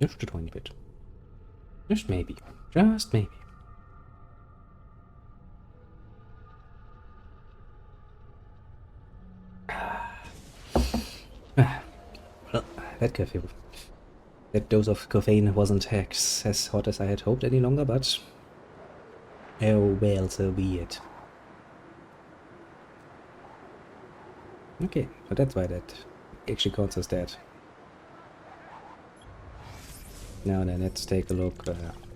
Just a tiny bit. Just maybe. Just maybe. Well, that dose of caffeine wasn't as hot as I had hoped any longer, but oh well, so be it. Okay, so that's why that actually counts as that. Now then, let's take a look.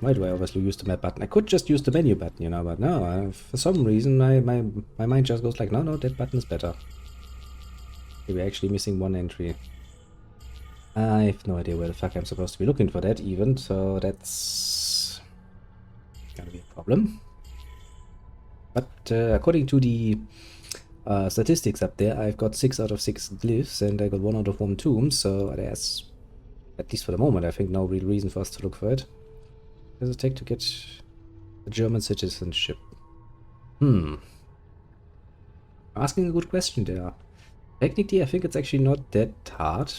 Why do I obviously use the map button? I could just use the menu button, you know, but no, for some reason my mind just goes like, no, that button is better. Okay, we're actually missing one entry. I have no idea where the fuck I'm supposed to be looking for that even, so that's gonna be a problem. But according to the statistics up there, I've got 6 out of 6 glyphs and I got 1 out of 1 tombs, so there's, at least for the moment, I think no real reason for us to look for it. What does it take to get a German citizenship? Asking a good question there. Technically, I think it's actually not that hard,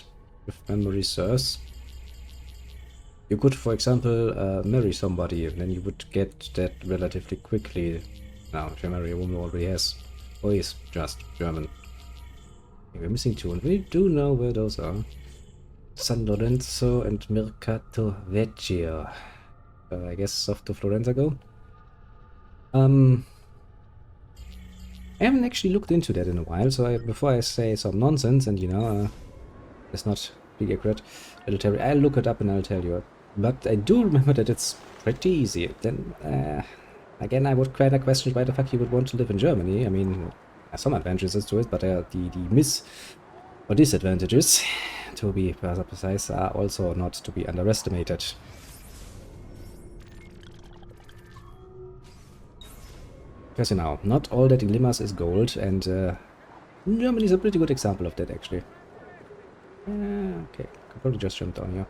if memory serves. You could, for example, marry somebody, and then you would get that relatively quickly. Now, if you marry a woman who already has, or is just German. Okay, we're missing 2, and we do know where those are. San Lorenzo and Mercato Vecchio. I guess off to Florenza go. I haven't actually looked into that in a while, so before I say some nonsense, and you know, it's not big accurate, I'll look it up and I'll tell you. But I do remember that it's pretty easy. Then, again, I would kind of question why the fuck you would want to live in Germany. I mean, there's some advantages to it, but the disadvantages, to be further precise, are also not to be underestimated. Because, you know, not all that in Limas is gold, and Germany is a pretty good example of that, actually. Okay, could probably just jump down here.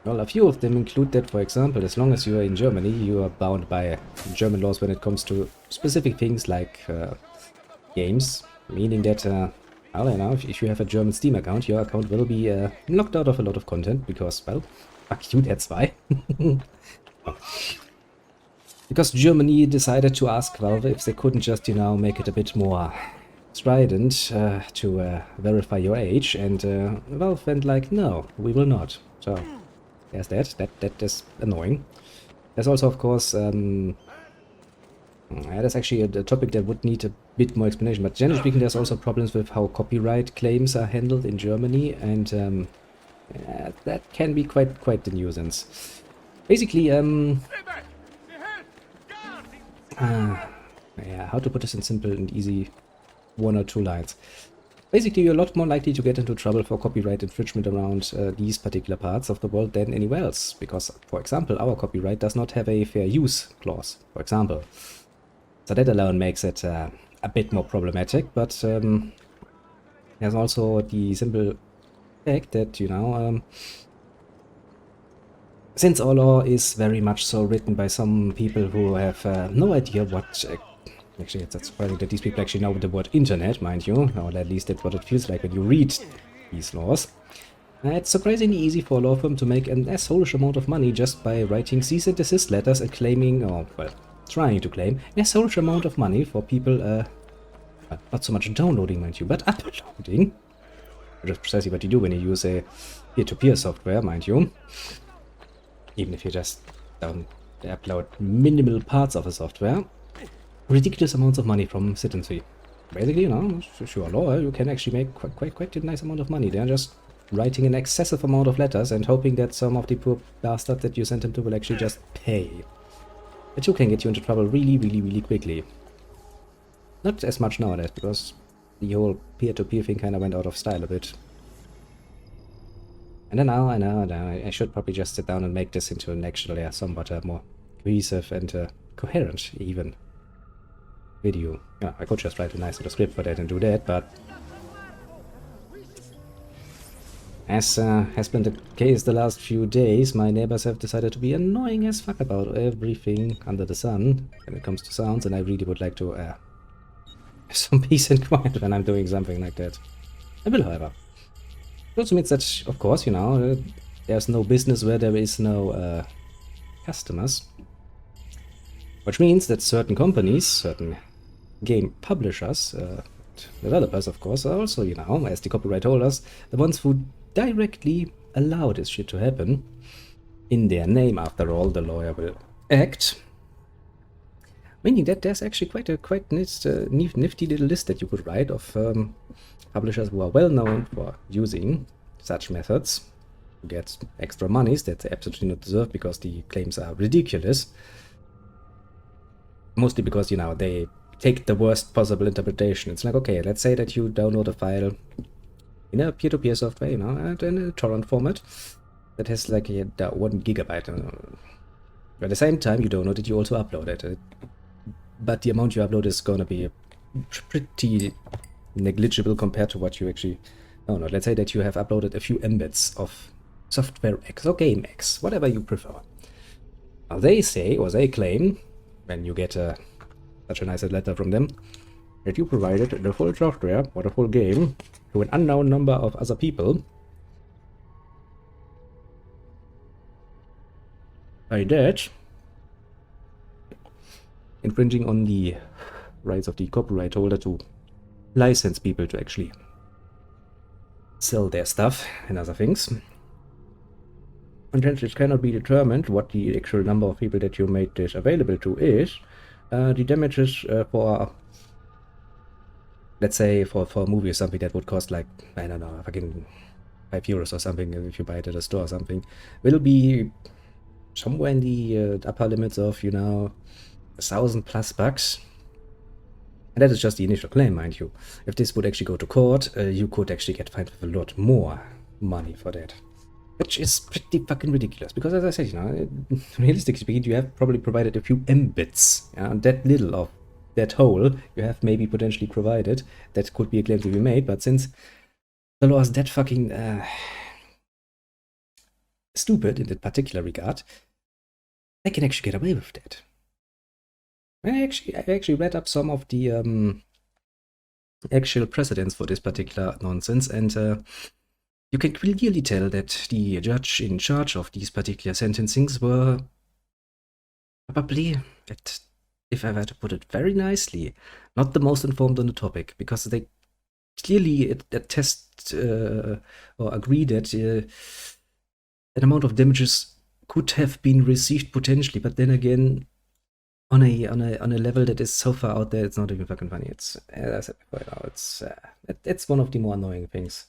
Well, a few of them include that, for example, as long as you are in Germany, you are bound by German laws when it comes to specific things like games, meaning that, well, you know, if you have a German Steam account, your account will be locked out of a lot of content, because, well, fuck you, that's why. Because Germany decided to ask Valve if they couldn't just, you know, make it a bit more strident to verify your age, and Valve went like, no, we will not. So there's that is annoying. There's also, of course, that's actually a topic that would need a bit more explanation, but generally speaking, there's also problems with how copyright claims are handled in Germany, and that can be quite the nuisance. Basically, yeah, how to put this in simple and easy 1 or 2 lines. Basically, you're a lot more likely to get into trouble for copyright infringement around these particular parts of the world than anywhere else, because, for example, our copyright does not have a fair use clause, for example. So that alone makes it a bit more problematic, but there's also the simple fact that, you know, since our law is very much so written by some people who have no idea what... actually, it's surprising that these people actually know the word internet, mind you, or at least that's what it feels like when you read these laws. It's surprisingly easy for a law firm to make an assholish amount of money just by writing cease and desist letters and claiming, or, well, trying to claim, an assholish amount of money for people, not so much downloading, mind you, but uploading. Which is precisely what you do when you use a peer-to-peer software, mind you. Even if you just upload minimal parts of a software. Ridiculous amounts of money from citizenry. Basically, you know, if you're a lawyer, you can actually make quite a nice amount of money. They're just writing an excessive amount of letters and hoping that some of the poor bastard that you sent them to will actually just pay. But too can get you into trouble really quickly. Not as much nowadays, because the whole peer-to-peer thing kind of went out of style a bit. And then now, I should probably just sit down and make this into an actually somewhat more cohesive and coherent, even, video. Yeah, I could just write a nice little script for that and do that, but as has been the case the last few days, my neighbors have decided to be annoying as fuck about everything under the sun when it comes to sounds, and I really would like to have some peace and quiet when I'm doing something like that. I will, however. It also means that, of course, you know, there's no business where there is no customers. Which means that certain companies, certain game publishers, developers, of course, are also, you know, as the copyright holders, the ones who directly allow this shit to happen. In their name, after all, the lawyer will act. Meaning that there's actually quite nifty little list that you could write of publishers who are well known for using such methods to get extra monies that they absolutely not deserve because the claims are ridiculous. Mostly because, you know, they take the worst possible interpretation. It's like, okay, let's say that you download a file in a peer-to-peer software, you know, and in a torrent format that has like 1 gigabyte. At the same time, you download it, you also upload it. But the amount you upload is going to be pretty negligible compared to what you actually... Oh no, let's say that you have uploaded a few embeds of software X or game X, whatever you prefer. Now they say, or they claim, when you get such a nice letter from them, that you provided the full software or the full game to an unknown number of other people. By that, infringing on the rights of the copyright holder to license people to actually sell their stuff and other things. And hence it cannot be determined what the actual number of people that you made this available to is. The damages for, let's say, for a movie or something that would cost like, I don't know, fucking €5 or something if you buy it at a store or something, will be somewhere in the upper limits of, you know, $1,000+ And that is just the initial claim, mind you. If this would actually go to court, you could actually get fined with a lot more money for that. Which is pretty fucking ridiculous, because as I said, you know, realistically speaking, you have probably provided a few mbits, and that little of that whole you have maybe potentially provided, that could be a claim to be made, but since the law is that fucking stupid in that particular regard, they can actually get away with that. I actually read up some of the actual precedents for this particular nonsense, and you can clearly tell that the judge in charge of these particular sentencings were probably, if I were to put it very nicely, not the most informed on the topic, because they clearly attest or agree that an amount of damages could have been received potentially, but then again, on a level that is so far out there, it's not even fucking funny. It's, as I said before, you know, it's one of the more annoying things.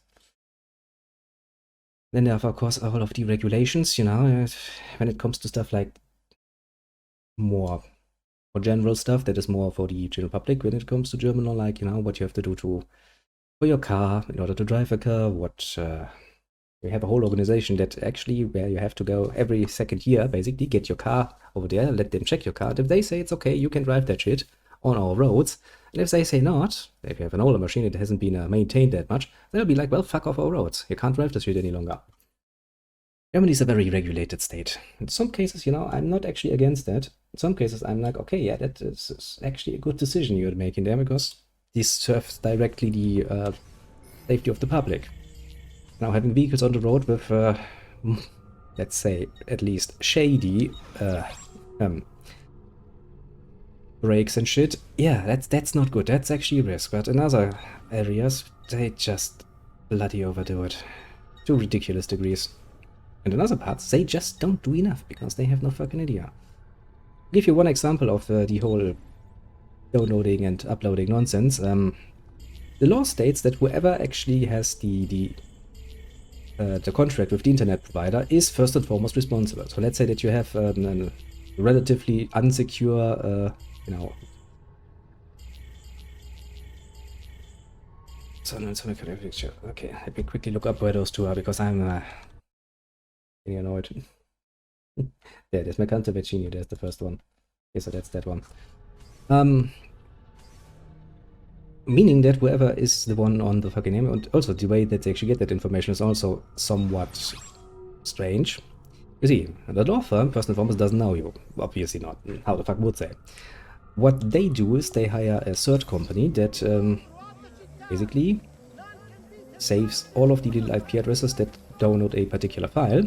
Then there are, of course, all of the regulations, you know, when it comes to stuff like more general stuff that is more for the general public when it comes to German law, like, you know, what you have to do for your car in order to drive a car, what we have a whole organization that actually where you have to go every second year, basically, get your car over there, let them check your car. If they say it's okay, you can drive that shit on our roads. And if they say not, if you have an older machine that hasn't been maintained that much, they'll be like, well, fuck off our roads. You can't drive this shit any longer. Germany is a very regulated state. In some cases, you know, I'm not actually against that. In some cases, I'm like, okay, yeah, that is actually a good decision you're making there, because this serves directly the safety of the public. Now, having vehicles on the road with, let's say, at least shady brakes and shit, yeah, that's not good. That's actually a risk. But in other areas, they just bloody overdo it to ridiculous degrees. And in other parts, they just don't do enough because they have no fucking idea. I'll give you one example of the whole downloading and uploading nonsense. The law states that whoever actually has the contract with the internet provider is first and foremost responsible. So let's say that you have a relatively unsecure, you know, okay, let me quickly look up where those two are, because I'm getting annoyed. Yeah, there's Mercante Vecchini, there's the first one. Okay, so that's that one. Meaning that whoever is the one on the fucking name, and also the way that they actually get that information is also somewhat strange. You see, the law firm, first and foremost, doesn't know you. Obviously not. How the fuck would they? What they do is they hire a third company that basically saves all of the little IP addresses that download a particular file,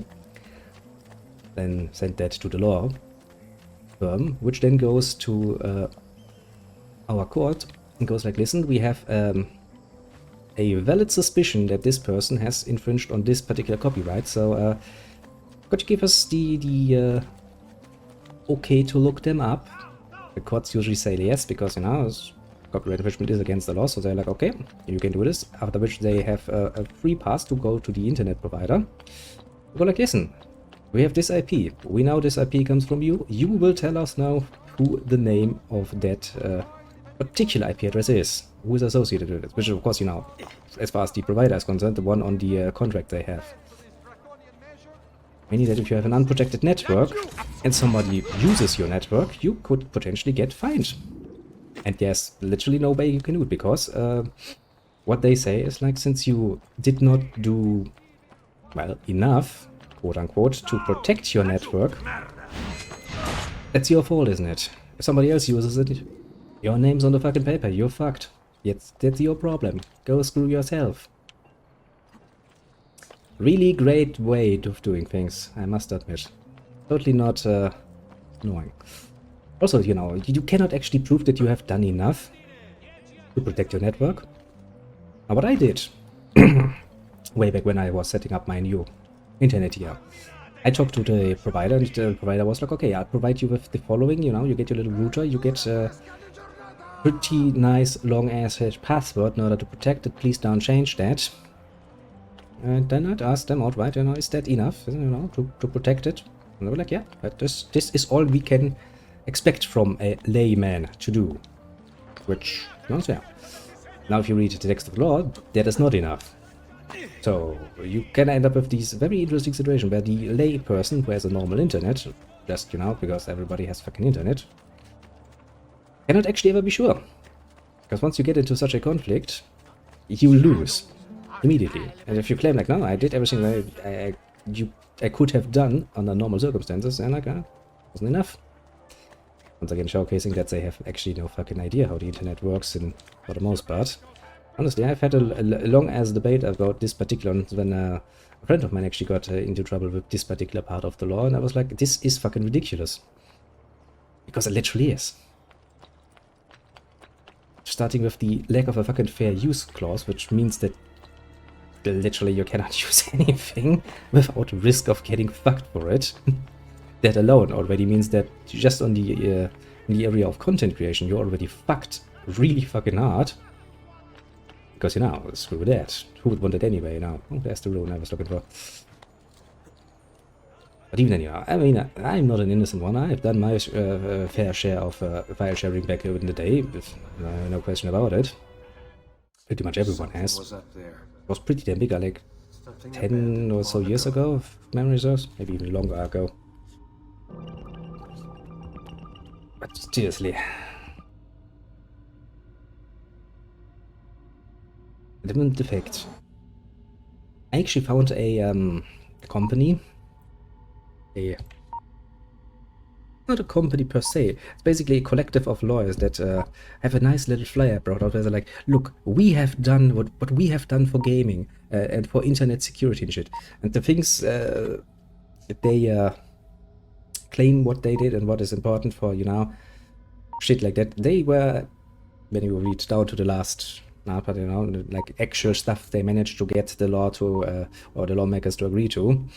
then send that to the law firm, which then goes to our court and goes like, listen, we have a valid suspicion that this person has infringed on this particular copyright, so could you give us the okay to look them up? The courts usually say yes, because, you know, copyright infringement is against the law, so they're like, okay, you can do this, after which they have a free pass to go to the internet provider. Go like, listen, we have this IP, we know this IP comes from you, you will tell us now who the name of that particular IP address is, who is associated with it, which of course, you know, as far as the provider is concerned, the one on the contract they have. Meaning that if you have an unprotected network and somebody uses your network, you could potentially get fined. And there's literally no way you can do it, because what they say is like, since you did not do, well, enough, quote unquote, to protect your network, that's your fault, isn't it? If somebody else uses it, your name's on the fucking paper, you're fucked. Yet that's your problem. Go screw yourself. Really great way of doing things, I must admit. Totally not annoying. Also, you know, you cannot actually prove that you have done enough to protect your network. Now, what I did, way back when I was setting up my new internet here, I talked to the provider, and the provider was like, okay, I'll provide you with the following, you know, you get your little router, you get a pretty nice long-ass password in order to protect it, please don't change that. And then I'd ask them outright, you know, is that enough, you know, to protect it? And they were like, yeah, but this is all we can expect from a layman to do. Which, you know, yeah. Now if you read the text of the law, that is not enough. So you can end up with this very interesting situation where the lay person who has a normal internet, just, you know, because everybody has fucking internet, cannot actually ever be sure. Because once you get into such a conflict, you lose immediately. And if you claim like, no, I did everything I could have done under normal circumstances, then like, wasn't enough. Once again, showcasing that they have actually no fucking idea how the internet works for the most part. Honestly, I've had a long-ass debate about this particular one when a friend of mine actually got into trouble with this particular part of the law, and I was like, this is fucking ridiculous. Because it literally is. Starting with the lack of a fucking fair use clause, which means that literally you cannot use anything without risk of getting fucked for it. That alone already means that just on the in the area of content creation, you're already fucked really fucking hard. Because, you know, screw that. Who would want it anyway, you know? Oh, there's the rule I was looking for. But even then, you know, I mean, I'm not an innocent one. I've done my fair share of file sharing back in the day, no question about it. Pretty much everyone has. It was pretty damn big, like 10 or so years ago, if memory serves. Maybe even longer ago. But seriously. Element defect. I actually found a company. Not a company per se. It's basically a collective of lawyers that have a nice little flyer brought out where they're like, look, we have done what we have done for gaming and for internet security and shit. And the things that they claim what they did and what is important for, you know, shit like that. They were, when you read down to the last, but you know, like actual stuff they managed to get the law to, or the lawmakers to agree to,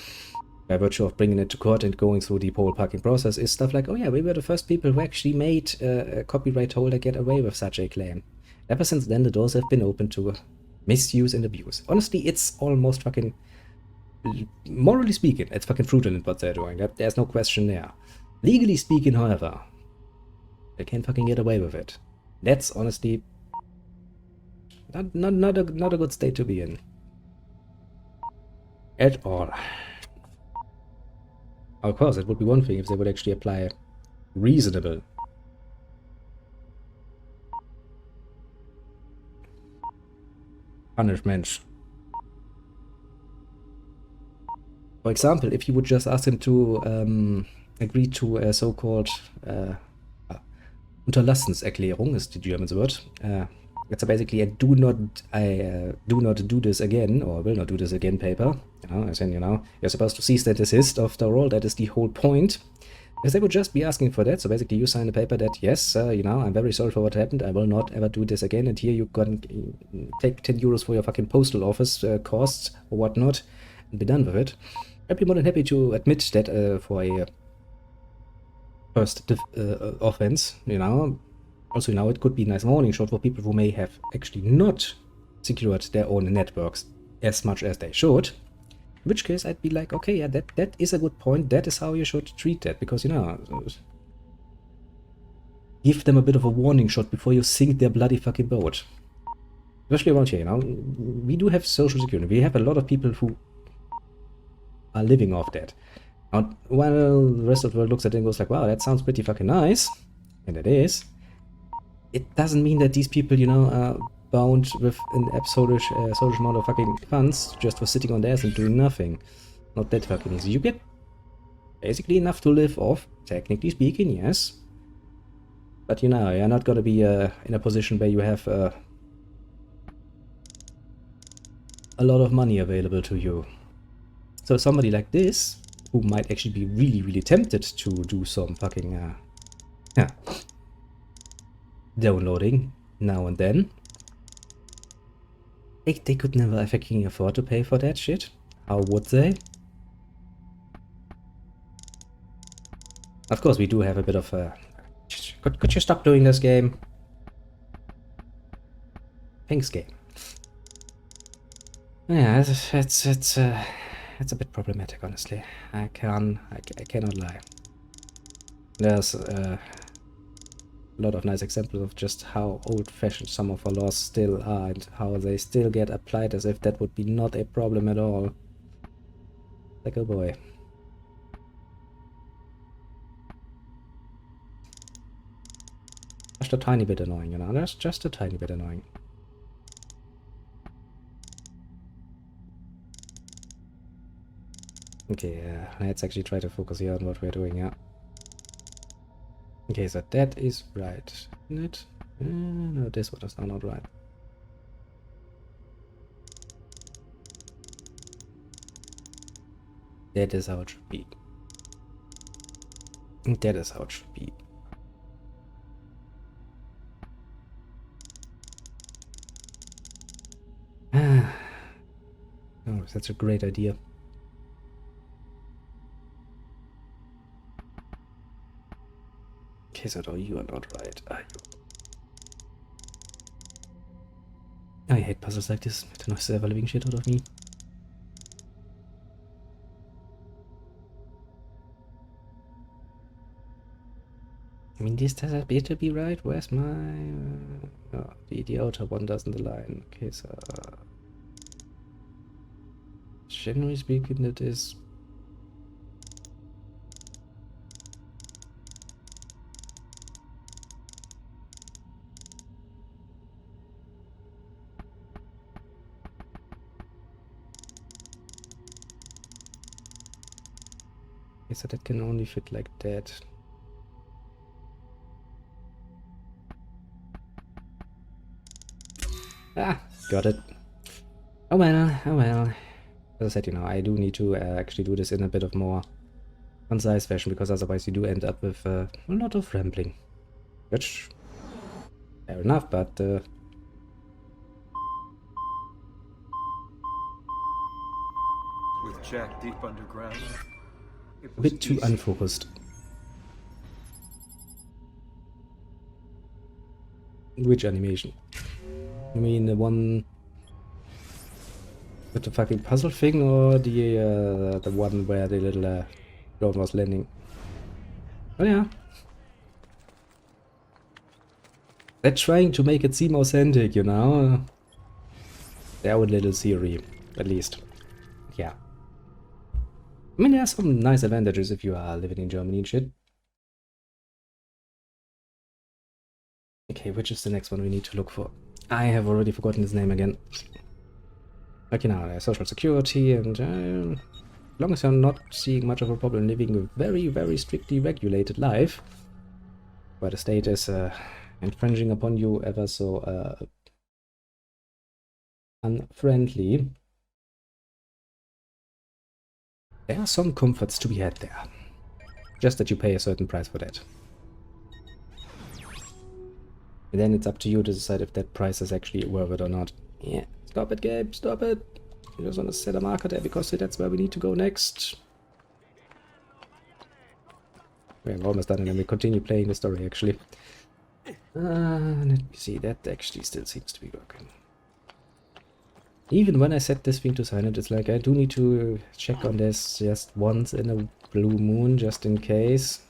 by virtue of bringing it to court and going through the poll parking process, is stuff like, oh yeah, we were the first people who actually made a copyright holder get away with such a claim. Ever since then, the doors have been open to misuse and abuse. Honestly, it's almost fucking, morally speaking, it's fucking fraudulent what they're doing. There's no question there. Legally speaking, however, they can't fucking get away with it. That's honestly not a good state to be in. At all. Of course, it would be one thing if they would actually apply reasonable punishments. For example, if you would just ask him to agree to a so-called Unterlassenserklärung, is the German word, It's basically a do not do this again, or will not do this again paper. As in, you're supposed to cease and desist after all. That is the whole point. Because they would just be asking for that. So basically, you sign a paper that, yes, I'm very sorry for what happened. I will not ever do this again. And here you can take 10 euros for your fucking postal office costs or whatnot, and be done with it. I'd be more than happy to admit that for a first offense, Also, it could be a nice warning shot for people who may have actually not secured their own networks as much as they should. In which case, I'd be like, okay, yeah, that is a good point. That is how you should treat that. Because, give them a bit of a warning shot before you sink their bloody fucking boat. Especially around here, we do have social security. We have a lot of people who are living off that. Now, while the rest of the world looks at it and goes like, wow, that sounds pretty fucking nice. And it is. It doesn't mean that these people, are bound with an absolute amount of fucking funds just for sitting on their ass and doing nothing. Not that fucking easy. You get basically enough to live off, technically speaking, yes. But you're not gonna be in a position where you have a lot of money available to you. So somebody like this, who might actually be really, really tempted to do some fucking, downloading now and then, they could never fucking afford to pay for that shit. How would they? Of course, we do have a bit of a... Could you stop doing this game? Thanks, game. Yeah, it's a bit problematic, honestly. I cannot lie. There's a lot of nice examples of just how old-fashioned some of our laws still are and how they still get applied as if that would be not a problem at all. Like, oh boy. Just a tiny bit annoying, That's just a tiny bit annoying. Okay, let's actually try to focus here on what we're doing, yeah. Okay, so that is right, isn't it? No, this one is not right. That is how it should be. That is how it should be. Oh, that's a great idea. Okay, so no, you are not right, are you? I hate puzzles like this. It annoys the ever-living shit out of me. I mean, this does appear to be right. Where's my... oh, the outer one doesn't align. Okay, so... generally speaking, it is... okay, so that can only fit like that. Ah, got it. Oh well, oh well. As I said, I do need to actually do this in a bit of more concise fashion, because otherwise you do end up with a lot of rambling. Which, fair enough, but... with Jack deep underground, a bit too unfocused. Which animation? You mean the one with the fucking puzzle thing, or the one where the little drone was landing? Oh yeah. They're trying to make it seem authentic, Their own little theory, at least. Yeah. I mean, there are some nice advantages if you are living in Germany and shit. Okay, which is the next one we need to look for? I have already forgotten his name again. Like, social security, and as long as you're not seeing much of a problem living a very, very strictly regulated life, where the state is infringing upon you ever so unfriendly. There are some comforts to be had there. Just that you pay a certain price for that. And then it's up to you to decide if that price is actually worth it or not. Yeah, stop it, game, stop it. You just want to set a marker there because that's where we need to go next. We're almost done and then we continue playing the story actually. Let me see, that actually still seems to be working. Even when I set this thing to silent, it's like I do need to check on this just once in a blue moon, just in case.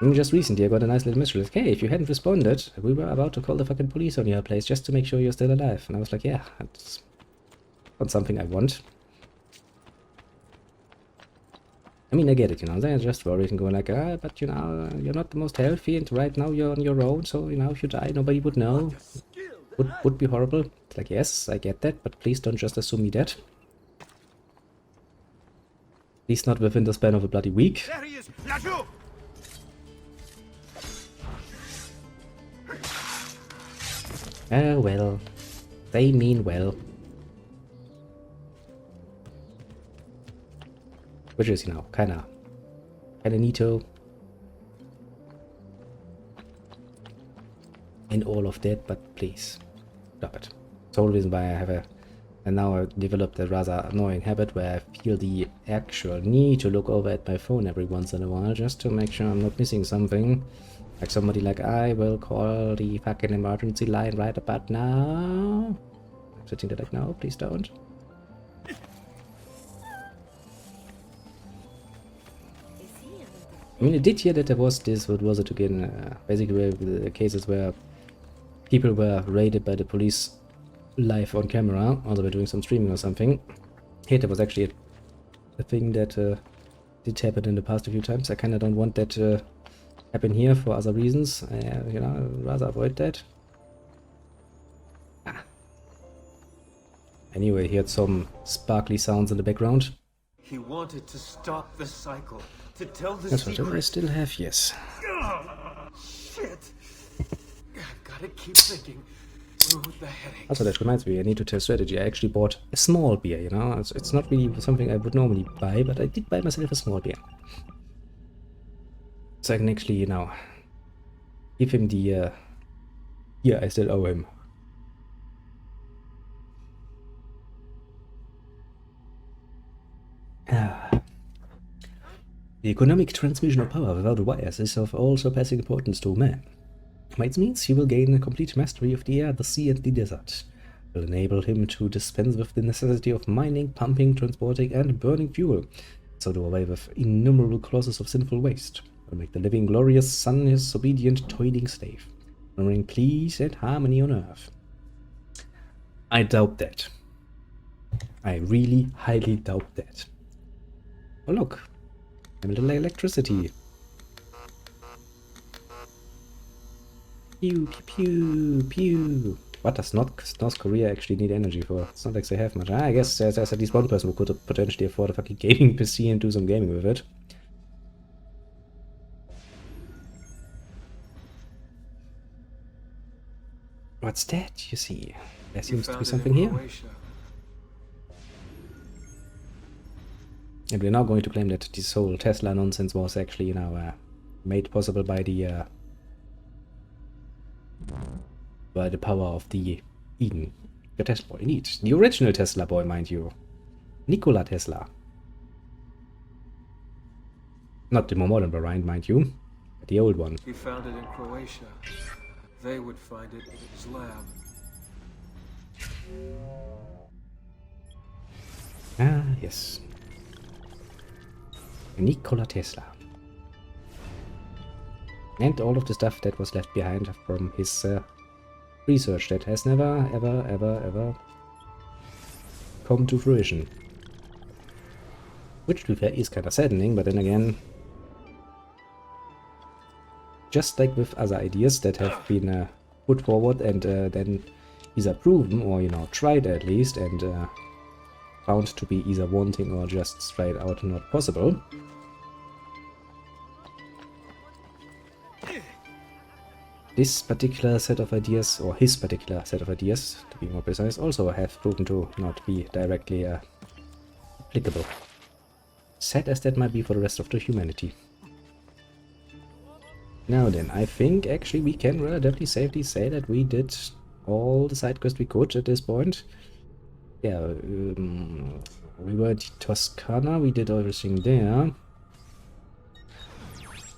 And just recently I got a nice little message like, hey, if you hadn't responded, we were about to call the fucking police on your place just to make sure you're still alive. And I was like, yeah, that's not something I want. I mean, I get it, you know, they're just worried and going like, but you know, you're not the most healthy and right now you're on your own, so, you know, if you die, nobody would know. Would be horrible. It's like, yes, I get that, but please don't just assume me dead. At least not within the span of a bloody week. There he is! Oh, well. They mean well. Which is, you know, kinda neato. And all of that, but please, stop it. It's the whole reason why I have and now I've developed a rather annoying habit where I feel the actual need to look over at my phone every once in a while just to make sure I'm not missing something. Like somebody like, I will call the fucking emergency line right about now. I'm sitting there like, no, please don't. I mean, I did hear that there was this, what was it again, basically the cases where people were raided by the police live on camera, or they were doing some streaming or something. Hey, that was actually a thing that did happen in the past a few times. I kinda don't want that to happen here for other reasons. You know, I'd rather avoid that. Anyway, heard some sparkly sounds in the background. He wanted to stop the cycle, to tell the That's what I secret. still have, yes. Shit! I've gotta keep thinking through the headache. Also, that reminds me, I need to tell strategy. I actually bought a small beer, you know? It's not really something I would normally buy, but I did buy myself a small beer. So I can actually, you know, give him the, yeah, I still owe him. The economic transmission of power without wires is of all surpassing importance to man. It means he will gain a complete mastery of the air, the sea, and the desert. It will enable him to dispense with the necessity of mining, pumping, transporting, and burning fuel, so do away with innumerable causes of sinful waste. It will make the living glorious sun his obedient, toiling slave, bring peace and harmony on earth. I doubt that. I really highly doubt that. Oh look, a little electricity. Pew, pew, pew, pew. What does North Korea actually need energy for? It's not like they have much. I guess there's at least one person who could potentially afford a fucking gaming PC and do some gaming with it. What's that, you see? There seems to be something here. And we're now going to claim that this whole Tesla nonsense was actually, you know, made possible by the power of the Eden. The Tesla boy, indeed. The original Tesla boy, mind you. Nikola Tesla. Not the more modern variant, mind you. But the old one. He found it in Croatia. They would find it in his lab. Ah, yes. Nikola Tesla. And all of the stuff that was left behind from his research that has never, ever, ever, ever come to fruition. Which, to be fair, is kind of saddening, but then again, just like with other ideas that have been put forward and then either proven or, you know, tried at least and found to be either wanting or just straight out not possible. this particular set of ideas, or his particular set of ideas, to be more precise, also have proven to not be directly applicable. Sad as that might be for the rest of the humanity. Now then, I think actually we can relatively safely say that we did all the side quests we could at this point. Yeah, we were in Toscana, we did everything there.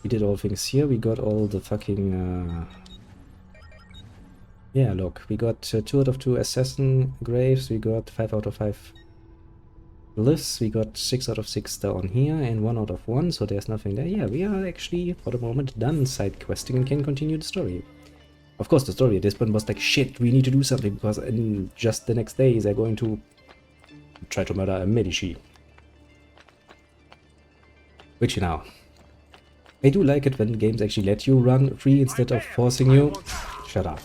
We did all things here, we got all the fucking... yeah, look, we got 2 out of 2 assassin graves, we got 5 out of 5 glyphs, we got 6 out of 6 down here, and 1 out of 1, so there's nothing there. Yeah, we are actually, for the moment, done side questing and can continue the story. Of course, the story at this point was like, shit, we need to do something, because in just the next day they're going to try to murder a Medici. Which, you know, I do like it when games actually let you run free instead of forcing you. Shut up.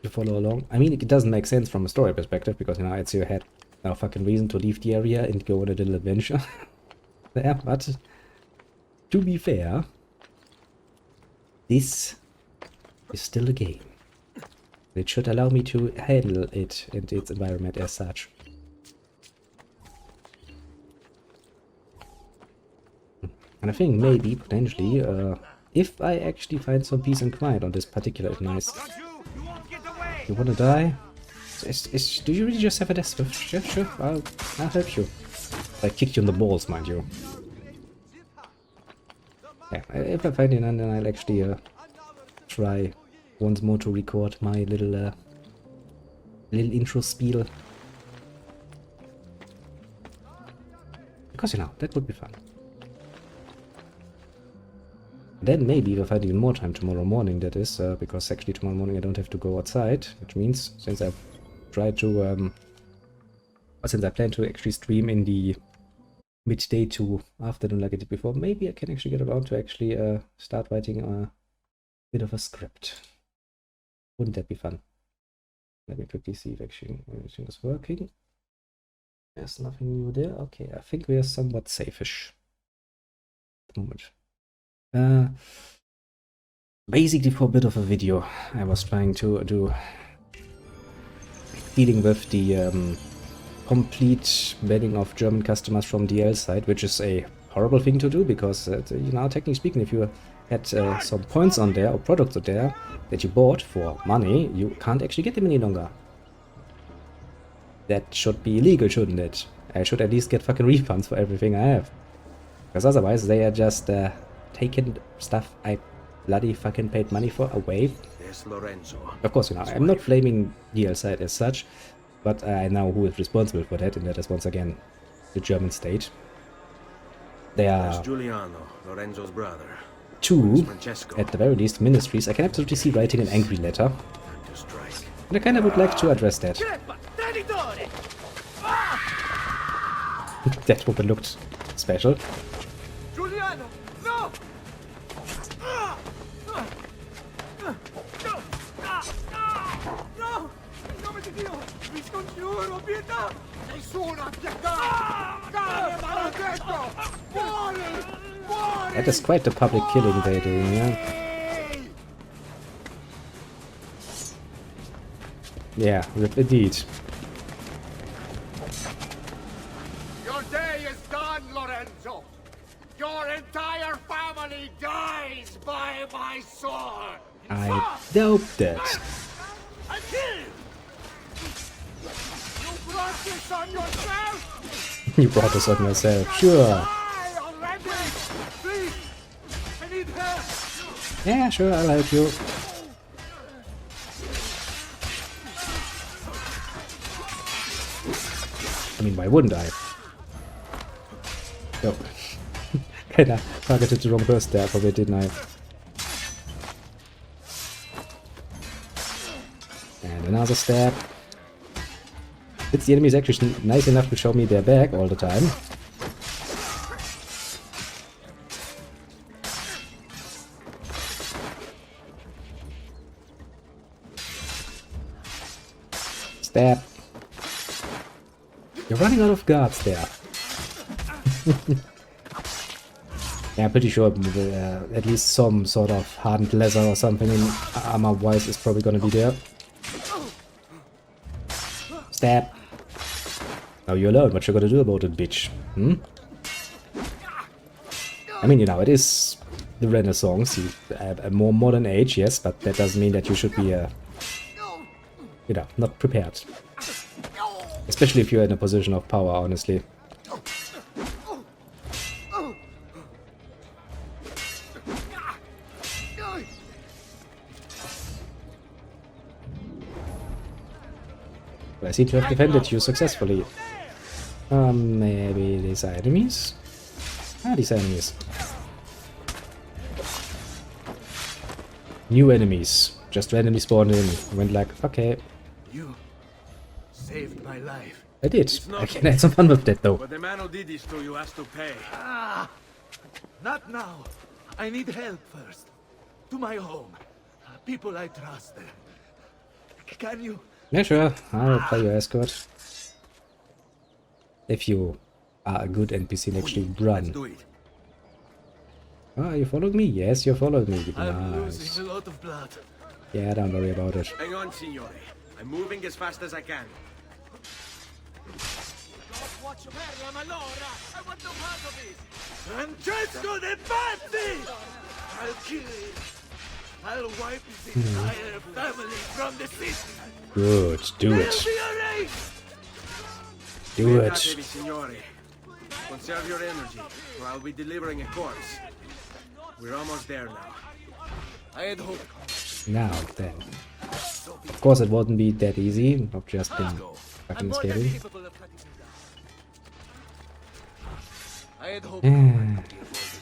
To follow along. I mean, it doesn't make sense from a story perspective, because, you know, it's you had no fucking reason to leave the area and go on a little adventure there, but to be fair, this is still a game. It should allow me to handle it and its environment as such. And I think maybe, potentially, if I actually find some peace and quiet on this particular nice... You wanna die? Do you really just have a death swift? Sure, I'll help you. I kicked you in the balls, mind you. Yeah, if I find it, then I'll actually try once more to record my little intro spiel. Because, you know, that would be fun. Then maybe if I find even more time tomorrow morning, that is, because actually tomorrow morning I don't have to go outside, which means since I've tried to, since I plan to actually stream in the midday to afternoon like I did before, maybe I can actually get around to actually start writing a bit of a script. Wouldn't that be fun? Let me quickly see if actually everything is working. There's nothing new there. Okay, I think we are somewhat safe-ish at the moment. Basically for a bit of a video I was trying to do dealing with the complete banning of German customers from DL side, which is a horrible thing to do because, you know, technically speaking, if you had some points on there or products on there that you bought for money, you can't actually get them any longer. That should be illegal, shouldn't it? I should at least get fucking refunds for everything I have. Because otherwise they are just taking stuff I bloody fucking paid money for away. There's Lorenzo. Of course, you know, I'm not blaming DL side as such, but I know who is responsible for that, and that is once again the German state. There are Giuliano, Lorenzo's brother. 2, at the very least, ministries. I can absolutely see writing an angry letter. And I kind of would like to address that. That woman looked special. Giuliano, no! No! In nome di Dio, vi scongiuro, pietà! Nessuna pietà! Cane maledetto! Muori! Muori! That is quite the public killing they're doing, yeah. Yeah, rip indeed. Your day is done, Lorenzo! Your entire family dies by my sword! I doubt that. I kill you! You brought this on yourself! You brought this on yourself, sure. Die already! Please! I need help! Yeah, sure, I'll help you. I mean, why wouldn't I? No. Kinda targeted the wrong person there, probably, didn't I? And another stab. It's the enemies actually nice enough to show me their back all the time. Stab. You're running out of guards there. Yeah, I'm pretty sure at least some sort of hardened leather or something in armor-wise is probably gonna be there. Stab. Now you learn what you're gonna do about it, bitch. Hmm? I mean, you know, it is the Renaissance, a more modern age, yes, but that doesn't mean that you should be, you know, not prepared. Especially if you're in a position of power, honestly. I seem to have defended you successfully. Maybe these are enemies? Ah, these are enemies. New enemies. Just randomly spawned in. Went like, okay. You saved my life. I did. I can have some fun with that though. But the man who did this to you has to pay. Ah, not now. I need help first. To my home. People I trust there. Can you? Yeah, sure. I'll play your escort. If you are a good NPC and actually Let's run. do it. Ah, you followed me? Yes, you followed me. I'm Nice. losing a lot of blood. Yeah, don't worry about it. Hang on, signore. I'm moving as fast as I can. Watch Merla Malora. I want no part of it. Francesco de Pazzi! I'll kill him. I'll wipe his entire family from the city. Good, do They'll it. be erased. Do Be not it. heavy, signore. Conserve your energy, or I'll be delivering a corpse. We're almost there now. I had hoped. Now then. Of course it wouldn't be that easy. I've just been I'm fucking more than escaping. capable of cutting him down. I had hoped combat could be avoided.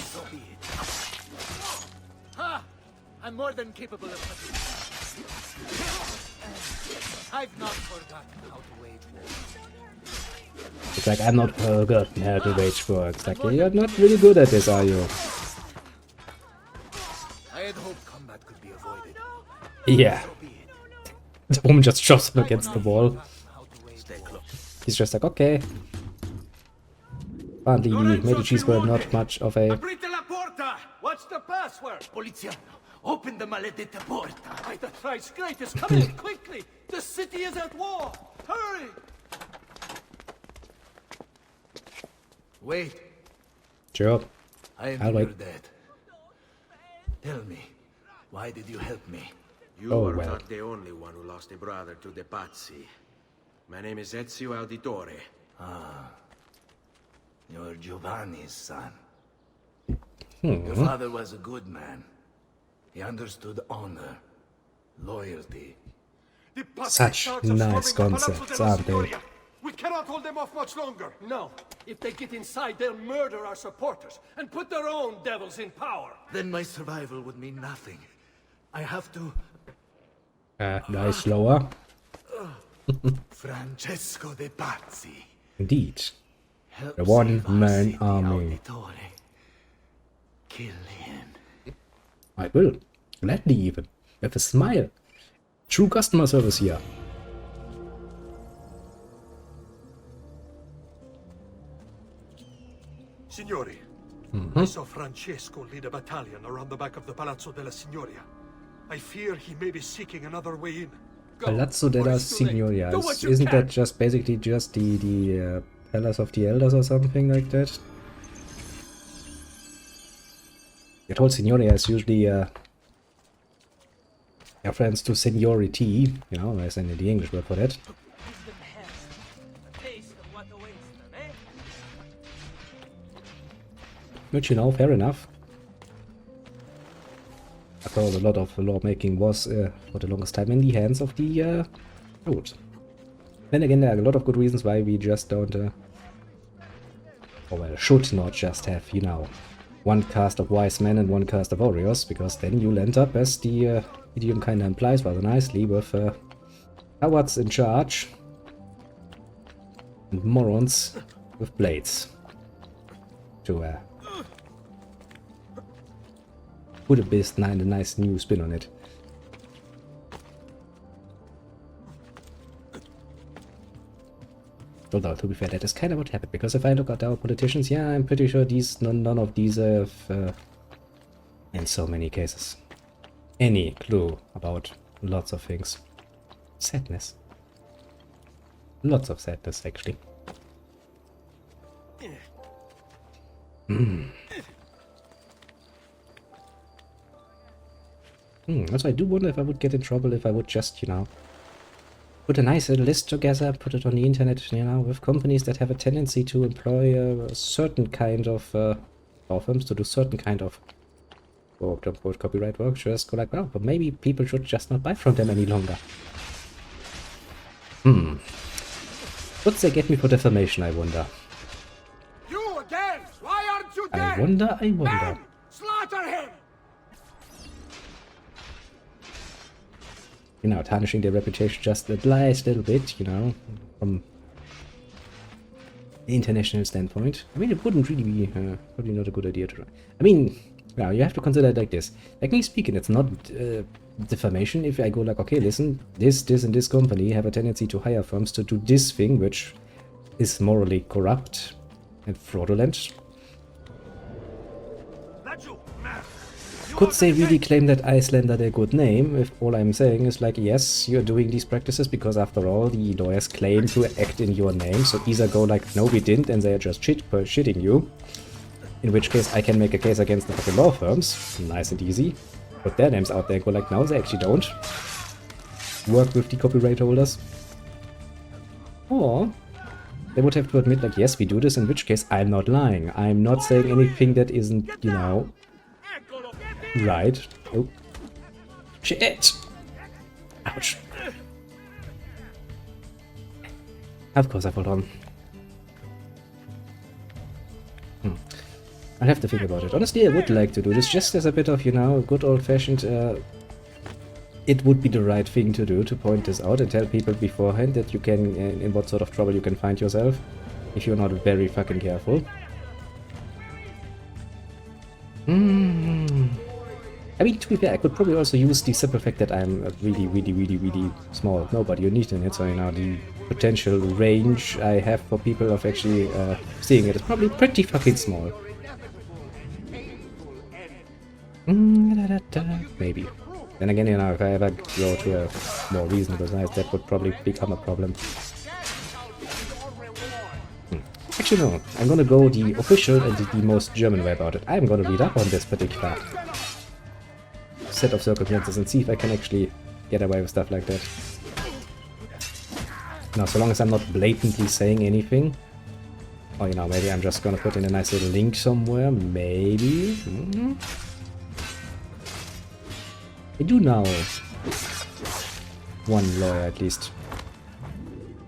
So be it. Ha! I'm more than capable of cutting him down. I've not forgotten how to wage war. It's like, I'm not forgotten how to wage war. It's like, you're not really good at this, are you? I had hoped combat could be avoided. Yeah. So be it. The woman just shoves him against the wall. How to wage war. He's just like, okay. Apparently the Medici's were not much of a... Aprite la porta! What's the password? Poliziano, open the maledetta porta. The thrice greatest, come in quickly. The city is at war. Hurry! Wait, Sure. I am I'll your wait. dad. Tell me, why did you help me? You Oh, are well. not the only one who lost a brother to the Pazzi. My name is Ezio Auditore. You're Giovanni's son. Your father was a good man. He understood honor, loyalty. Such nice concepts, aren't they? We cannot hold them off much longer. No. If they get inside, they'll murder our supporters and put their own devils in power. Then my survival would mean nothing. I have to... Nice slower. Francesco de Pazzi. Indeed. Help The save one-man our city, army. Auditore. Kill him. I will. Gladly even. With a smile. True customer service here. Signori, I saw Francesco lead a battalion around the back of the Palazzo della Signoria. I fear he may be seeking another way in. Palazzo della it's too late. Signoria. Do what you Isn't can. that just basically just the Palace of the Elders or something like that? The whole Signoria is usually reference to seniority, you know, as in the English word for that. Which, you know, fair enough. I thought a lot of lawmaking was, for the longest time, in the hands of the Lord. Then again, there are a lot of good reasons why we just don't, or well, should not just have, you know, one cast of wise men and one cast of warriors, because then you'll end up, as the idiom kind of implies rather nicely, with cowards in charge and morons with blades to put a nice new spin on it. Although, to be fair, that is kind of what happened, because if I look at our politicians, yeah, I'm pretty sure none of these have, in so many cases, any clue about lots of things. Sadness. Lots of sadness, actually. Also, I do wonder if I would get in trouble if I would just, you know, put a nice little list together, put it on the internet, you know, with companies that have a tendency to employ a certain kind of law firms to do certain kind of quote-unquote copyright work. Just go like, well, but maybe people should just not buy from them any longer. Would they get me for defamation, I wonder? You again! Why aren't you dead? I wonder. Men, slaughter him! You know, tarnishing their reputation just a little bit, you know, from the international standpoint. I mean, it wouldn't really be, probably not a good idea to try. I mean, now you have to consider it like this. Technically speaking, it's not defamation if I go like, okay, listen, this and this company have a tendency to hire firms to do this thing, which is morally corrupt and fraudulent. Could they really claim that Iceland are a good name if all I'm saying is like, yes, you're doing these practices because after all the lawyers claim to act in your name, so either go like, no we didn't and they are just shitting you, in which case I can make a case against the fucking law firms, nice and easy, put their names out there and go like, no they actually don't work with the copyright holders. Or they would have to admit like, yes we do this, in which case I'm not lying, I'm not saying anything that isn't, you know, right. Oh. Shit! Ouch. Of course I fall on. I'll have to think about it. Honestly, I would like to do this just as a bit of, you know, good old-fashioned... it would be the right thing to do, to point this out and tell people beforehand that you can... in what sort of trouble you can find yourself if you're not very fucking careful. I mean, to be fair, I could probably also use the simple fact that I'm a really small nobody on the internet, so, you know, the potential range I have for people of actually seeing it is probably pretty fucking small. Maybe. Then again, you know, if I ever go to a more reasonable size, that would probably become a problem. Actually, no. I'm gonna go the official and the most German way about it. I'm gonna read up on this particular set of circumstances and see if I can actually get away with stuff like that. Now, so long as I'm not blatantly saying anything. Or, you know, maybe I'm just gonna put in a nice little link somewhere. Maybe. I do know one lawyer, at least,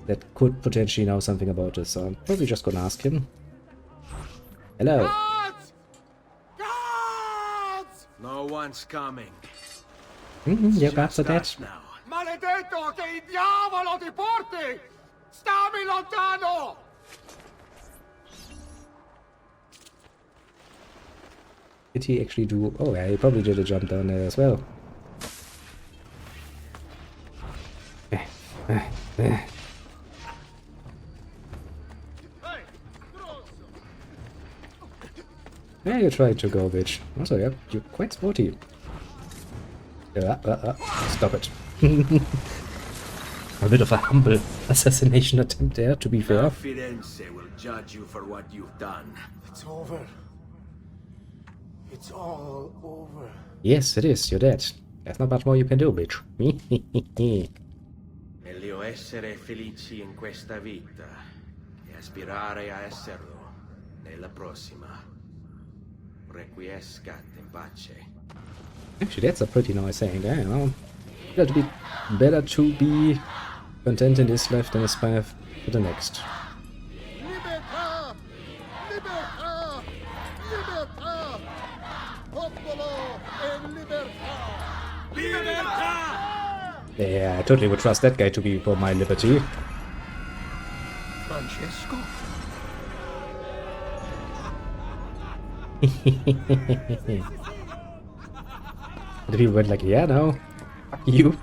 that could potentially know something about this, so I'm probably just gonna ask him. Hello. Guards! Guards! No one's coming. You got for that? Now. Maledetto che il diavolo ti porti! Stammi lontano! Did he actually do... Oh yeah, he probably did a jump down there as well. Yeah, you tried to go, bitch. Also, yeah, you're quite sporty. Stop it. A bit of a humble assassination attempt there, to be fair. Firenze will judge you for what you've done. It's over. It's all over. Yes, it is. You're dead. There's not much more you can do, bitch. Meglio essere felici in questa vita e aspirare a esserlo nella prossima. Requiescat in pace. Actually, that's a pretty nice saying there, you know. Better to be content in this life than aspire to the next. Libertà! Libertà! Libertà! Popolo e libertà! Libertà! Yeah, I totally would trust that guy to be for my liberty. Francesco? The people went like, yeah, no, fuck you.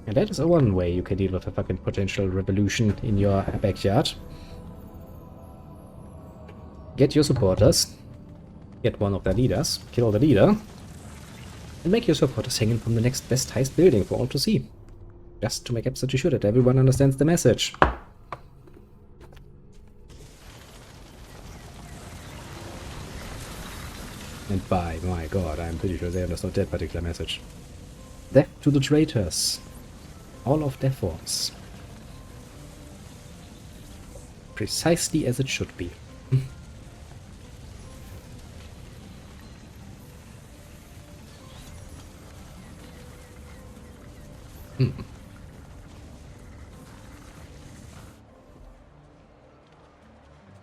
And that is one way you can deal with a fucking potential revolution in your backyard. Get your supporters, get one of their leaders, kill the leader, and make your supporters hanging from the next best highest building for all to see. Just to make absolutely sure that everyone understands the message. And by my god, I'm pretty sure they understood that particular message. Death to the traitors. All of their forms. Precisely as it should be.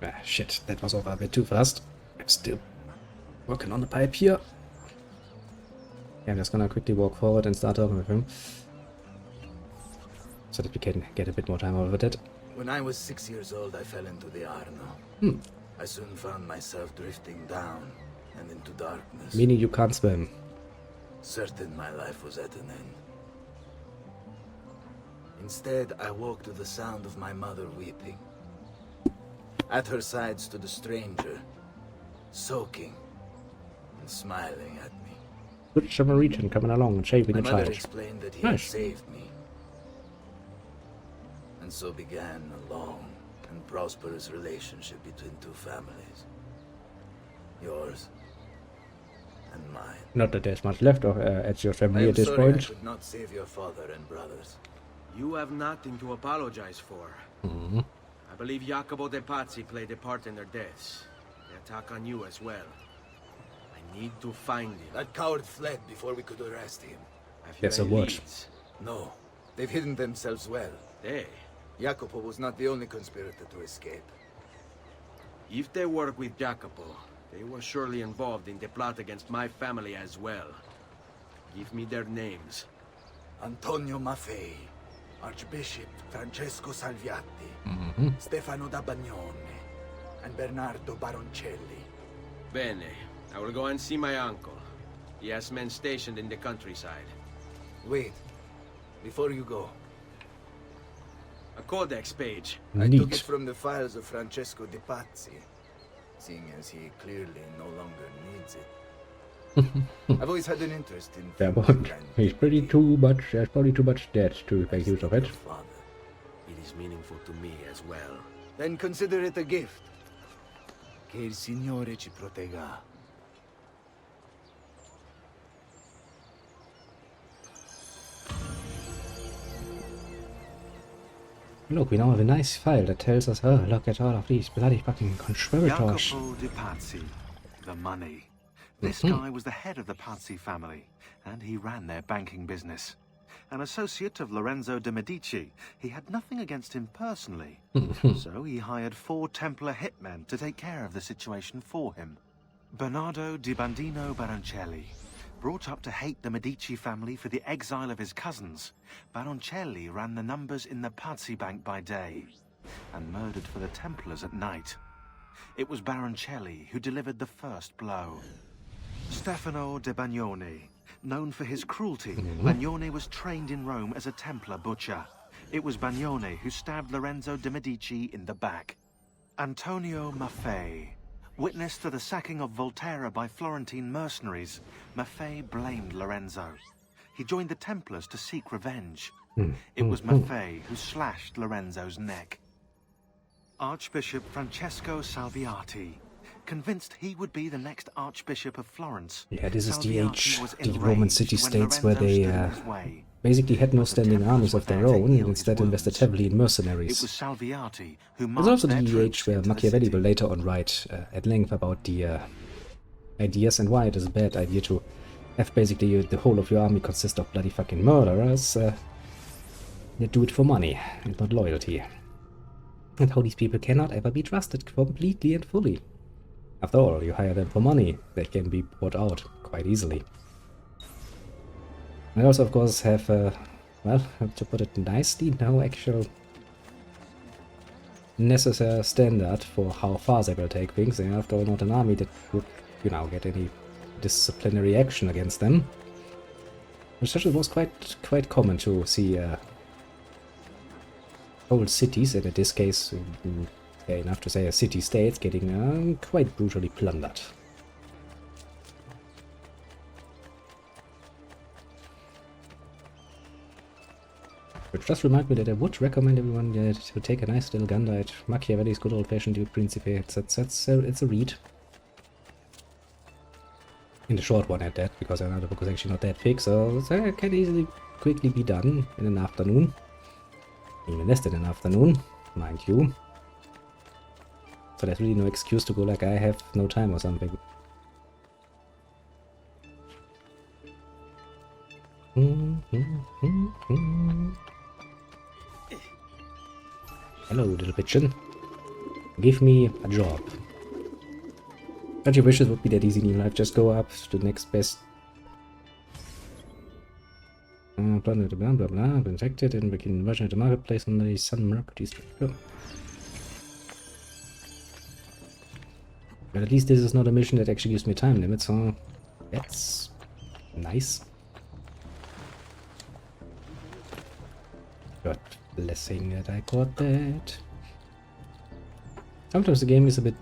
Ah, shit, that was over a bit too fast. I'm still working on the pipe here. Yeah, I'm just gonna quickly walk forward and start talking with him. So that we can get a bit more time over that. When I was 6 years old, I fell into the Arno. I soon found myself drifting down and into darkness. Meaning you can't swim. Certain my life was at an end. Instead, I woke to the sound of my mother weeping. At her side stood a stranger, soaking and smiling at me. Good Samaritan coming along and shaving My a mother child. explained that he Nice. had saved me. And so began a long and prosperous relationship between two families. Yours and mine. Not that there's much left of at your I family am at this sorry I point. could not save your father and brothers. You have nothing to apologize for. I believe Jacopo de Pazzi played a part in their deaths. The attack on you as well. I need to find him. That coward fled before we could arrest him. Have you Yes, any a what? leads? No, they've hidden themselves well. They? Jacopo was not the only conspirator to escape. If they work with Jacopo, they were surely involved in the plot against my family as well. Give me their names. Antonio Maffei, Archbishop Francesco Salviati, Stefano da Bagnone, and Bernardo Baroncelli. Bene. I will go and see my uncle. He has men stationed in the countryside. Wait, before you go, A codex page. I took it Neat. from the files of Francesco de Pazzi, seeing as he clearly no longer needs it. I've always had an interest in Yeah, things but and he's pretty too much. There's probably too much debt to make use of it. Your father. It is meaningful to me as well. then consider it a gift. Che il Signore ci protegga. Look, we now have a nice file that tells us, oh, look at all of these bloody fucking conspirators. Jacopo de Pazzi, the money. This guy was the head of the Pazzi family, and he ran their banking business. An associate of Lorenzo de' Medici, he had nothing against him personally, so he hired 4 Templar hitmen to take care of the situation for him. Bernardo di Bandino Baroncelli, brought up to hate the Medici family for the exile of his cousins, Baroncelli ran the numbers in the Pazzi Bank by day, and murdered for the Templars at night. It was Baroncelli who delivered the first blow. Stefano de Bagnone. Known for his cruelty, Bagnone was trained in Rome as a Templar butcher. It was Bagnone who stabbed Lorenzo de' Medici in the back. Antonio Maffei. Witness to the sacking of Volterra by Florentine mercenaries, Maffei blamed Lorenzo. He joined the Templars to seek revenge. It was Maffei who slashed Lorenzo's neck. Archbishop Francesco Salviati. Convinced he would be the next Archbishop of Florence. Yeah, this is the Salviati age, was the Roman enraged city-states when where they Lorenzo stood in his way. basically had no standing Templars armies were of their there to own, heal and his instead invested wounds. heavily in It was mercenaries. Salviati who It's marched also their the troops age where into the Machiavelli city. will later on write at length about the ideas and why it is a bad idea to have basically the whole of your army consist of bloody fucking murderers. They do it for money and not loyalty. And how these people cannot ever be trusted completely and fully. After all, you hire them for money, they can be bought out quite easily. I also, of course, have, well, to put it nicely, no actual necessary standard for how far they will take things. They are, after all, not an army that would, you know, get any disciplinary action against them. Especially it was quite common to see whole cities, and in this case, fair enough to say a city-state, getting quite brutally plundered. Which does remind me that I would recommend everyone to take a nice little Gandalf, Machiavelli's good old-fashioned Duke Principe. It's a read. In the short one at that, because I know the book is actually not that big, so it can easily quickly be done in an afternoon. Even less than an afternoon, mind you. So there's really no excuse to go like I have no time or something. Hello, little pigeon. Give me a job. Not your wishes would be that easy in your life. Just go up to the next best. Blah blah blah blah blah. Been infected and begin version at the marketplace on the Sun Mercury structure. But at least this is not a mission that actually gives me time limit, so that's nice. God blessing that I got that. Sometimes the game is a bit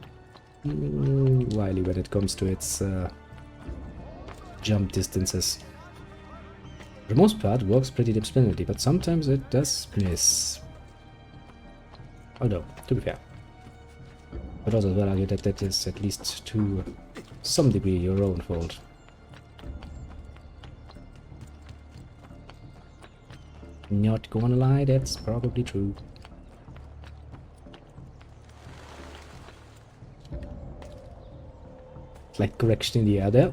wily when it comes to its jump distances. For the most part, it works pretty damn splendidly, but sometimes it does miss. Although, to be fair, but also well argue that that is at least to some degree your own fault. Not gonna lie, that's probably true. Slight correction in the air there.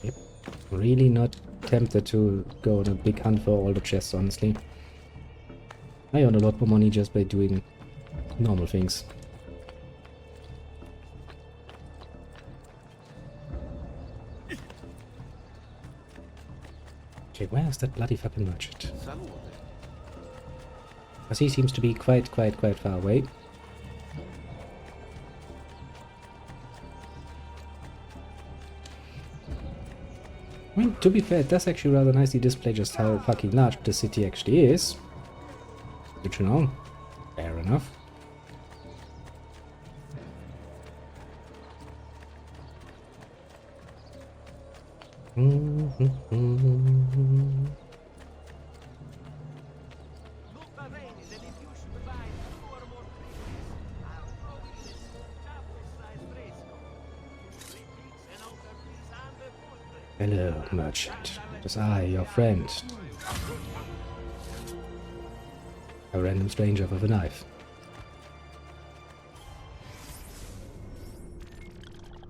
Yep. Really not tempted to go on a big hunt for all the chests, honestly. I earn a lot more money just by doing normal things. Okay, where is that bloody fucking merchant? Because he seems to be quite far away. I mean, to be fair, it does actually rather nicely display just how fucking large the city actually is. Which, you know, fair enough. Hello, merchant. It is I, your friend. A random stranger with a knife.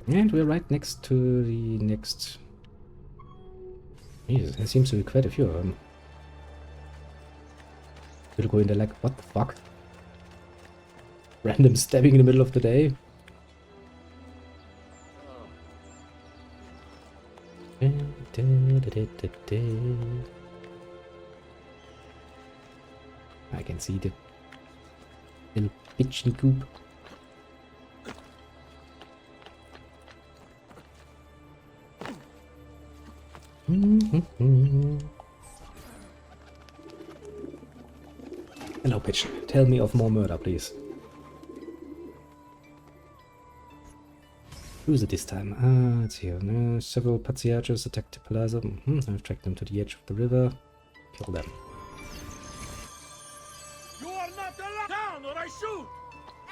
And we're right next to the next... Jesus, there seems to be quite a few of them. We'll go in there like, what the fuck? Random stabbing in the middle of the day? I can see the little pigeon coop. Hello, pigeon. Tell me of more murder, please. Who is it this time? Let's see. Several Paziachos attacked the palazzo. I've tracked them to the edge of the river. Kill them. You are not allowed down or I shoot!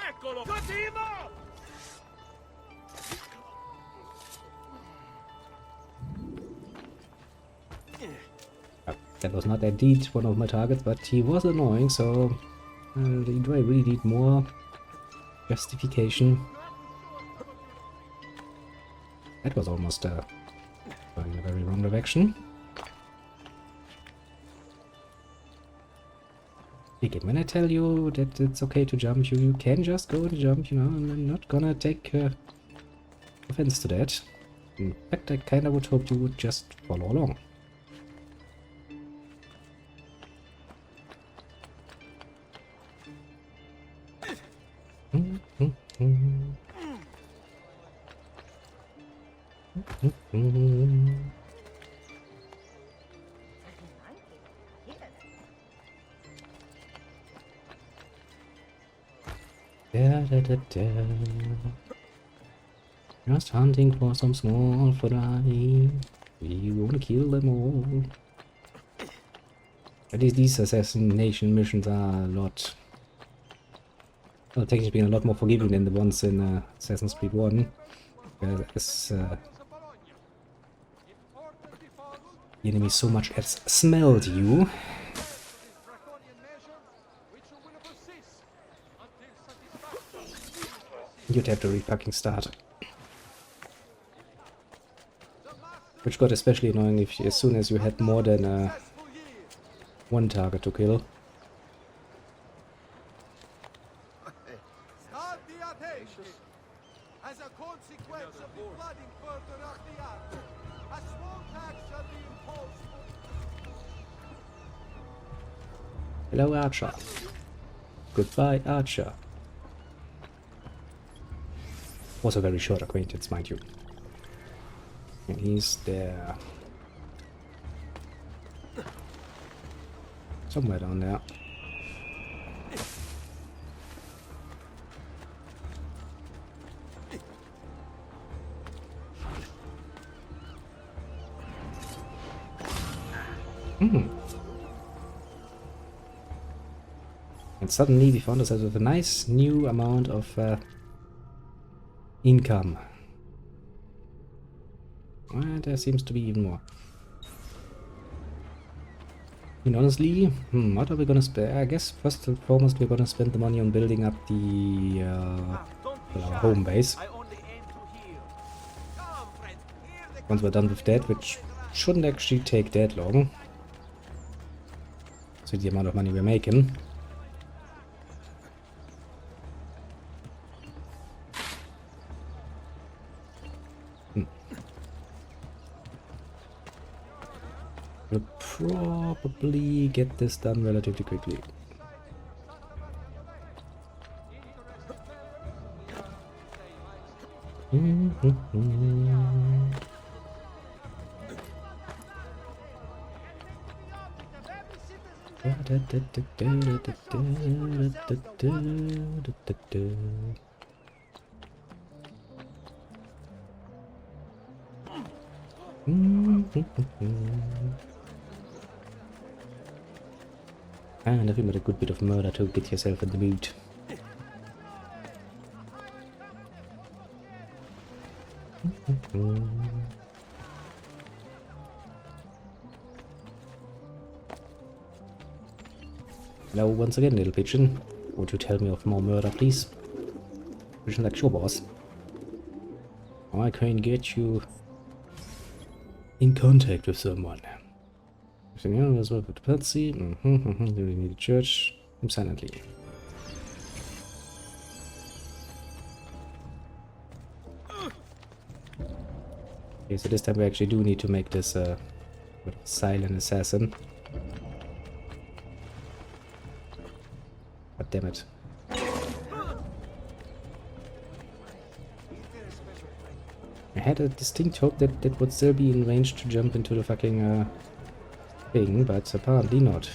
Eccolo! Cut him off! That was not indeed one of my targets, but he was annoying, so do I really need more justification? That was almost going in a very wrong direction. Again, when I tell you that it's okay to jump, you can just go and jump, you know, and I'm not gonna take offense to that. In fact, I kinda would hope you would just follow along. Just hunting for some small fry. We wanna kill them all. At least these assassination missions are a lot, well, technically being a lot more forgiving than the ones in Assassin's Creed 1. As the enemy so much as smelled you. You'd have to re-fucking start. Which got especially annoying if as soon as you had more than one target to kill. Start the attack! As a consequence of the flooding further up the army, a small tax shall be imposed. Hello, Archer. Goodbye, Archer. Was a very short acquaintance, mind you. And he's there. Somewhere down there. And suddenly we found ourselves with a nice new amount of income. Well, there seems to be even more. And honestly, what are we gonna spend? I guess first and foremost we're gonna spend the money on building up the our home base. Once we're done with that, which shouldn't actually take that long. So the amount of money we're making. We'll probably get this done relatively quickly. And nothing but a good bit of murder to get yourself in the mood. Hello once again, little pigeon. Would you tell me of more murder, please? Pigeon like sure, boss. I can get you in contact with someone. Do we need a church? Silently. Okay, so this time we actually do need to make this silent assassin. God damn it. I had a distinct hope that that would still be in range to jump into the fucking thing, but apparently not.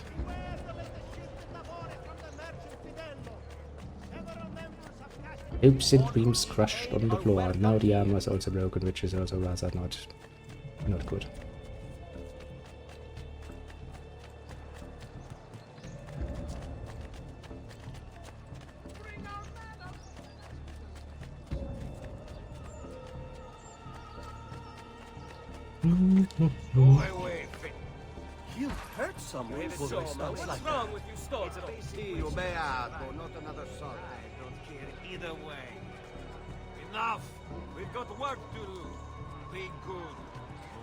Hopes and dreams crushed on the floor, and now the armor is also broken, which is also rather not good. Go away, You hurt someone. What's wrong with you, Stolzo? Dio beato, not another son. I don't care either way. Enough! We've got work to do. Be good.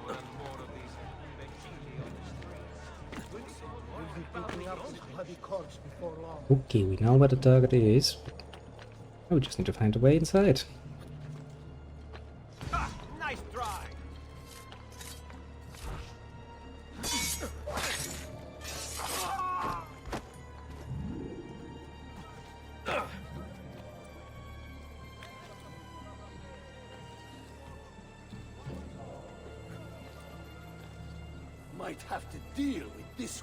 More and more of these imbecili on the streets. Okay, we know where the target is. Oh, we just need to find a way inside. Nice try. Might have to deal with this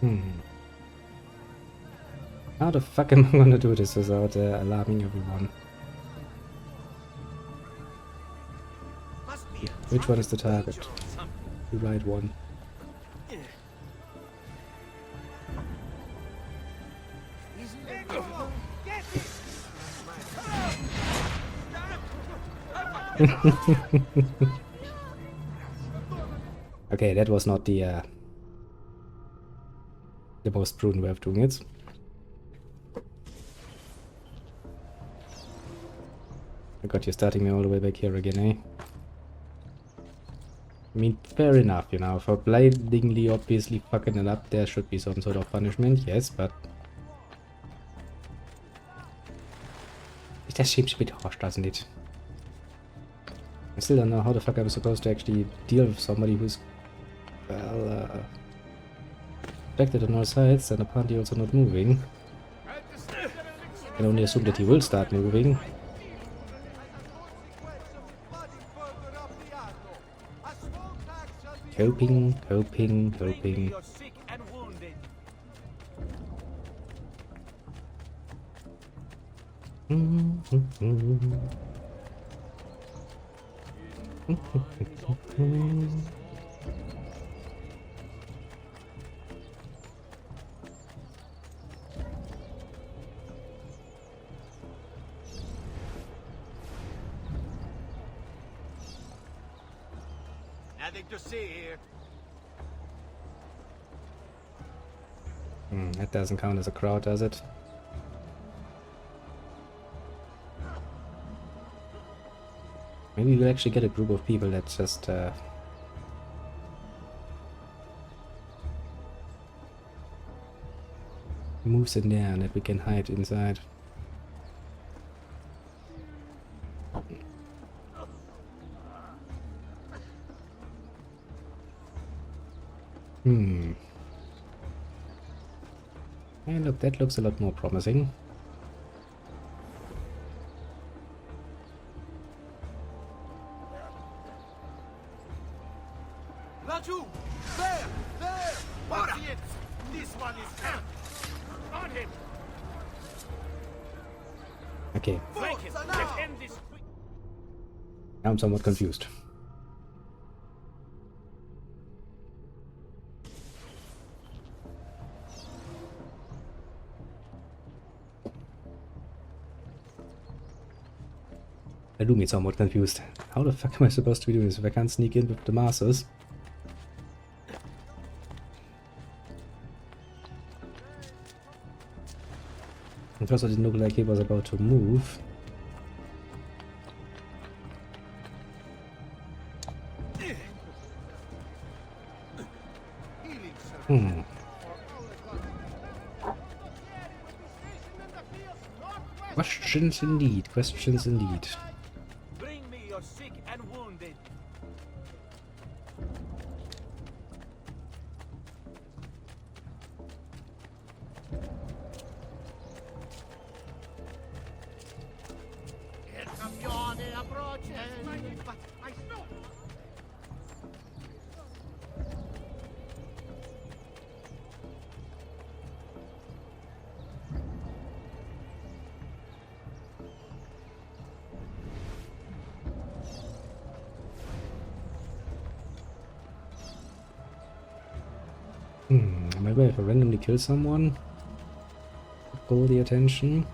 one. How the fuck am I gonna do this without alarming everyone? Must be a Which one is the target? danger or something. The right one. He's invisible. Get it! Okay, that was not the most prudent way of doing it. I got you starting me all the way back here again, eh? I mean, fair enough, you know, for blatantly obviously fucking it up, there should be some sort of punishment, yes, but... It just seems a bit harsh, doesn't it? I still don't know how the fuck I'm supposed to actually deal with somebody who's, well, affected on all sides and apparently also not moving. I can only assume that he will start moving. Hoping. Bring me your sick and wounded. Nothing to see here. That doesn't count as a crowd, does it? Maybe we'll actually get a group of people that just moves in there and that we can hide inside. Hey, look, that looks a lot more promising. Raju! There! There! That's it! This one is camp! On him! Okay, Flank him! Let's end this quick! now I'm somewhat confused. I do mean somewhat confused. How the fuck am I supposed to be doing this if I can't sneak in with the masters? It also didn't look like he was about to move. Questions indeed, questions indeed. Bring me your sick and wounded! Il campione approaches! But I know! Maybe if I randomly kill someone, pull the attention.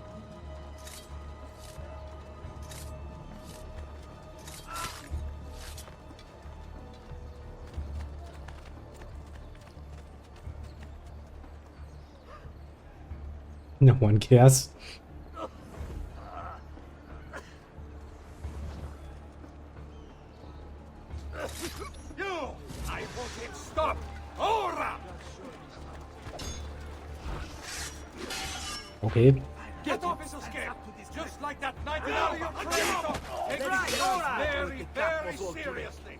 No one cares. You! I want it stopped! Ora! Okay. Get off his escape! Just like that night in our Very, very seriously.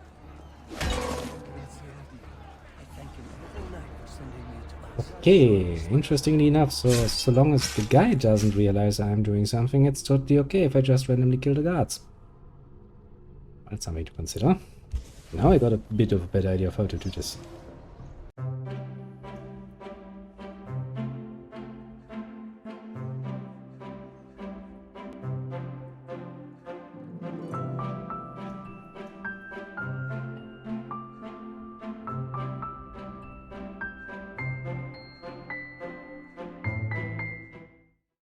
Okay, interestingly enough, so long as the guy doesn't realize I'm doing something, it's totally okay if I just randomly kill the guards. That's something to consider. Now I got a bit of a better idea of how to do this.